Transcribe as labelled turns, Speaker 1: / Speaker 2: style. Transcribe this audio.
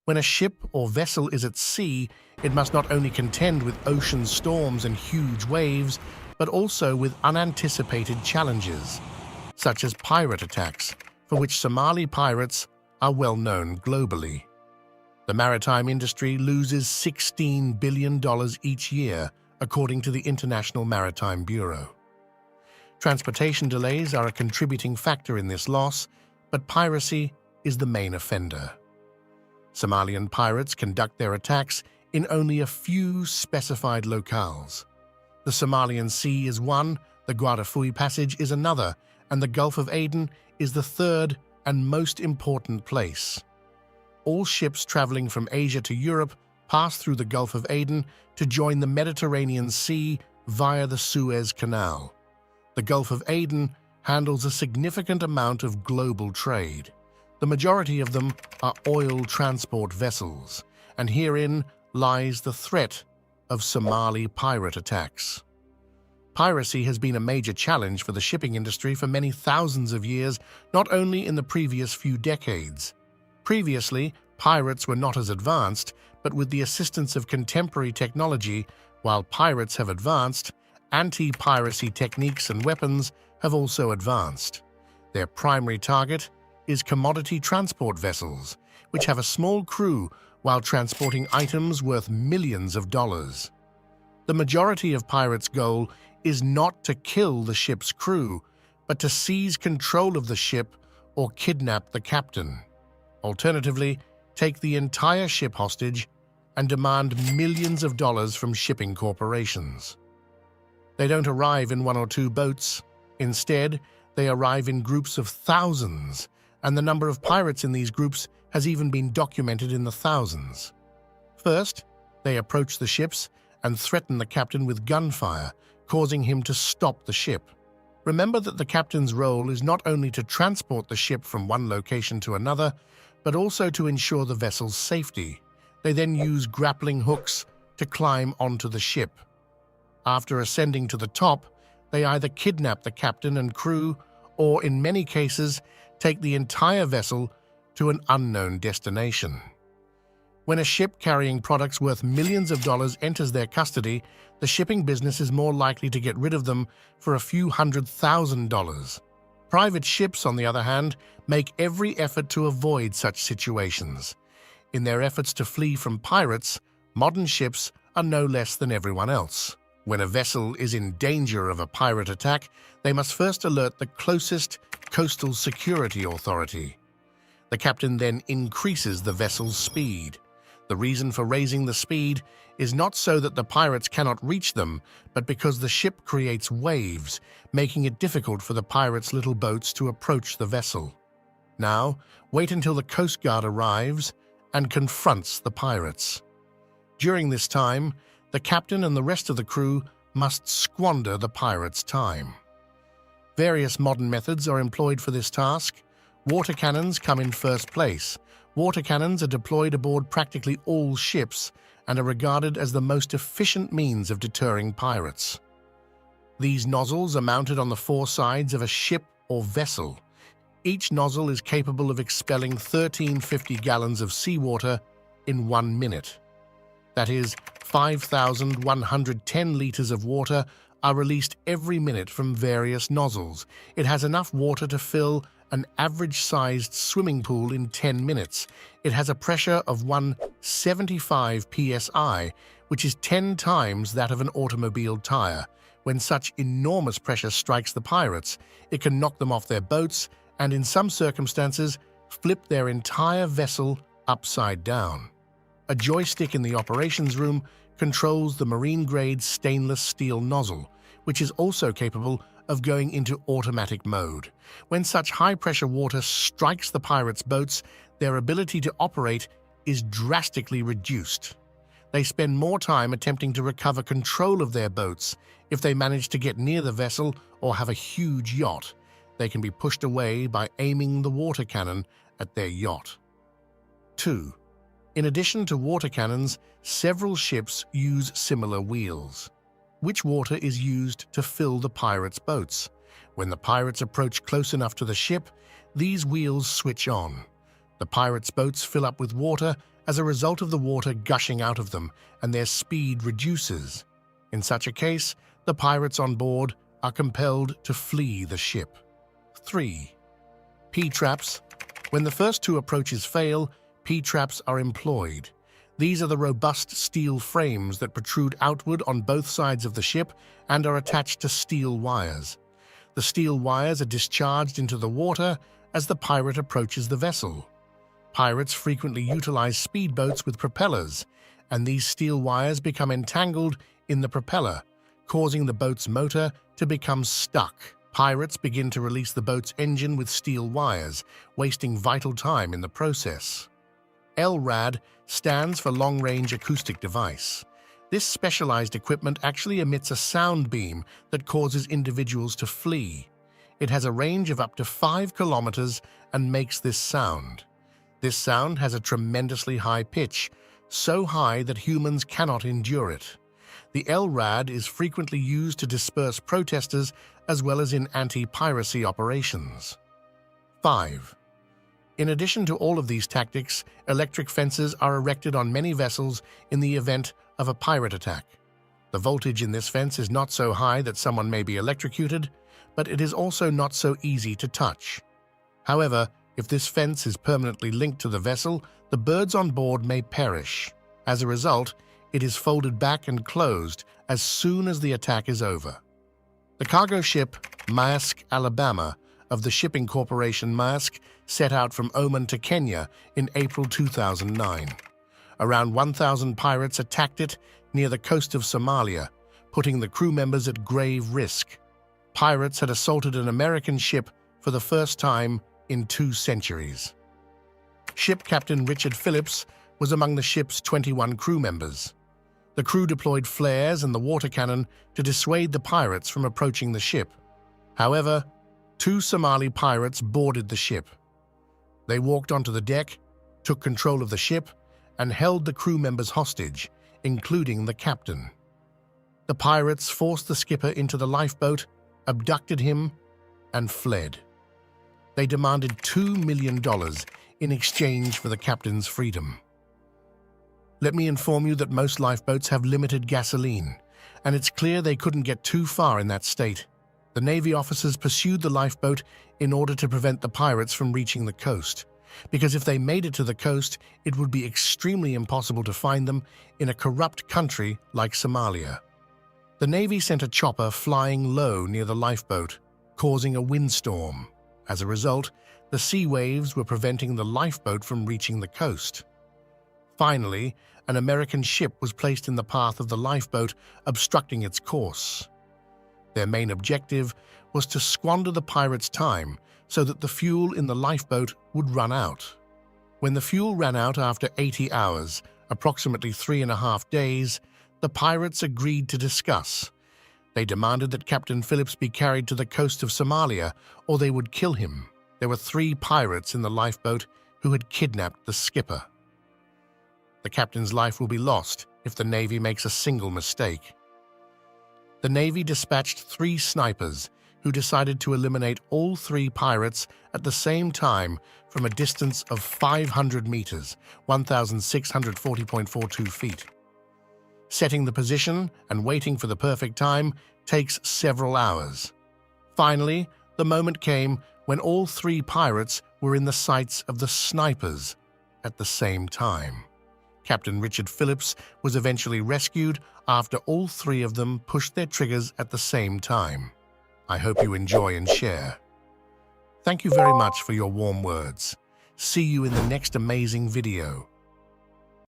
Speaker 1: When a ship or vessel is at sea, it must not only contend with ocean storms and huge waves, but also with unanticipated challenges, such as pirate attacks, for which Somali pirates are well known globally. The maritime industry loses $16 billion each year, according to the International Maritime Bureau. Transportation delays are a contributing factor in this loss, but piracy is the main offender. Somalian pirates conduct their attacks in only a few specified locales. The Somalian Sea is one, the Guadafui Passage is another, and the Gulf of Aden is the third and most important place. All ships traveling from Asia to Europe pass through the Gulf of Aden to join the Mediterranean Sea via the Suez Canal. The Gulf of Aden handles a significant amount of global trade. The majority of them are oil transport vessels, and herein lies the threat of Somali pirate attacks. Piracy has been a major challenge for the shipping industry for many thousands of years, not only in the previous few decades. Previously, pirates were not as advanced, but with the assistance of contemporary technology, while pirates have advanced, anti-piracy techniques and weapons have also advanced. Their primary target is commodity transport vessels, which have a small crew while transporting items worth millions of dollars. The majority of pirates' goal is not to kill the ship's crew, but to seize control of the ship or kidnap the captain. Alternatively, take the entire ship hostage and demand millions of dollars from shipping corporations. They don't arrive in one or two boats. Instead, they arrive in groups of thousands, and the number of pirates in these groups has even been documented in the thousands. First, they approach the ships and threaten the captain with gunfire, causing him to stop the ship. Remember that the captain's role is not only to transport the ship from one location to another, but also to ensure the vessel's safety. They then use grappling hooks to climb onto the ship. After ascending to the top, they either kidnap the captain and crew, or in many cases, take the entire vessel to an unknown destination. When a ship carrying products worth millions of dollars enters their custody, the shipping business is more likely to get rid of them for a few $100,000. Private ships, on the other hand, make every effort to avoid such situations. In their efforts to flee from pirates, modern ships are no less than everyone else. When a vessel is in danger of a pirate attack, they must first alert the closest coastal security authority. The captain then increases the vessel's speed. The reason for raising the speed is not so that the pirates cannot reach them, but because the ship creates waves, making it difficult for the pirates' little boats to approach the vessel. Now, wait until the Coast Guard arrives and confronts the pirates. During this time, the captain and the rest of the crew must squander the pirates' time. Various modern methods are employed for this task. Water cannons come in first place. Water cannons are deployed aboard practically all ships and are regarded as the most efficient means of deterring pirates. These nozzles are mounted on the four sides of a ship or vessel. Each nozzle is capable of expelling 1,350 gallons of seawater in 1 minute. That is, 5,110 liters of water are released every minute from various nozzles. It has enough water to fill an average-sized swimming pool in 10 minutes. It has a pressure of 175 psi, which is 10 times that of an automobile tire. When such enormous pressure strikes the pirates, it can knock them off their boats and, in some circumstances, flip their entire vessel upside down. A joystick in the operations room controls the marine-grade stainless steel nozzle, which is also capable of going into automatic mode. When such high-pressure water strikes the pirates' boats, their ability to operate is drastically reduced. They spend more time attempting to recover control of their boats. If they manage to get near the vessel or have a huge yacht, they can be pushed away by aiming the water cannon at their yacht. 2. In addition to water cannons, several ships use similar wheels. Which water is used to fill the pirates' boats? When the pirates approach close enough to the ship, these wheels switch on. The pirates' boats fill up with water as a result of the water gushing out of them, and their speed reduces. In such a case, the pirates on board are compelled to flee the ship. 3. P-traps. When the first two approaches fail, P-traps are employed. These are the robust steel frames that protrude outward on both sides of the ship and are attached to steel wires. The steel wires are discharged into the water as the pirate approaches the vessel. Pirates frequently utilize speedboats with propellers, and these steel wires become entangled in the propeller, causing the boat's motor to become stuck. Pirates begin to release the boat's engine with steel wires, wasting vital time in the process. LRAD stands for Long Range Acoustic Device. This specialized equipment actually emits a sound beam that causes individuals to flee. It has a range of up to 5 kilometers and makes this sound. This sound has a tremendously high pitch, so high that humans cannot endure it. The LRAD is frequently used to disperse protesters as well as in anti-piracy operations. 5. In addition to all of these tactics, electric fences are erected on many vessels in the event of a pirate attack. The voltage in this fence is not so high that someone may be electrocuted, but it is also not so easy to touch. However, if this fence is permanently linked to the vessel, the birds on board may perish. As a result, it is folded back and closed as soon as the attack is over. The cargo ship Maersk, Alabama, of the shipping corporation Maersk, set out from Oman to Kenya in April 2009. Around 1,000 pirates attacked it near the coast of Somalia, putting the crew members at grave risk. Pirates had assaulted an American ship for the first time in 2 centuries. Ship Captain Richard Phillips was among the ship's 21 crew members. The crew deployed flares and the water cannon to dissuade the pirates from approaching the ship. However, 2 Somali pirates boarded the ship. They walked onto the deck, took control of the ship, and held the crew members hostage, including the captain. The pirates forced the skipper into the lifeboat, abducted him, and fled. They demanded $2 million in exchange for the captain's freedom. Let me inform you that most lifeboats have limited gasoline, and it's clear they couldn't get too far in that state. The Navy officers pursued the lifeboat in order to prevent the pirates from reaching the coast, because if they made it to the coast, it would be extremely impossible to find them in a corrupt country like Somalia. The Navy sent a chopper flying low near the lifeboat, causing a windstorm. As a result, the sea waves were preventing the lifeboat from reaching the coast. Finally, an American ship was placed in the path of the lifeboat, obstructing its course. Their main objective was to squander the pirates' time so that the fuel in the lifeboat would run out. When the fuel ran out after 80 hours, approximately 3.5 days, the pirates agreed to discuss. They demanded that Captain Phillips be carried to the coast of Somalia, or they would kill him. There were 3 pirates in the lifeboat who had kidnapped the skipper. The captain's life will be lost if the Navy makes a single mistake. The Navy dispatched 3 snipers who decided to eliminate all 3 pirates at the same time from a distance of 500 meters, 1,640.42 feet. Setting the position and waiting for the perfect time takes several hours. Finally, the moment came when all 3 pirates were in the sights of the snipers at the same time. Captain Richard Phillips was eventually rescued after all 3 of them pushed their triggers at the same time. I hope you enjoy and share. Thank you very much for your warm words. See you in the next amazing video.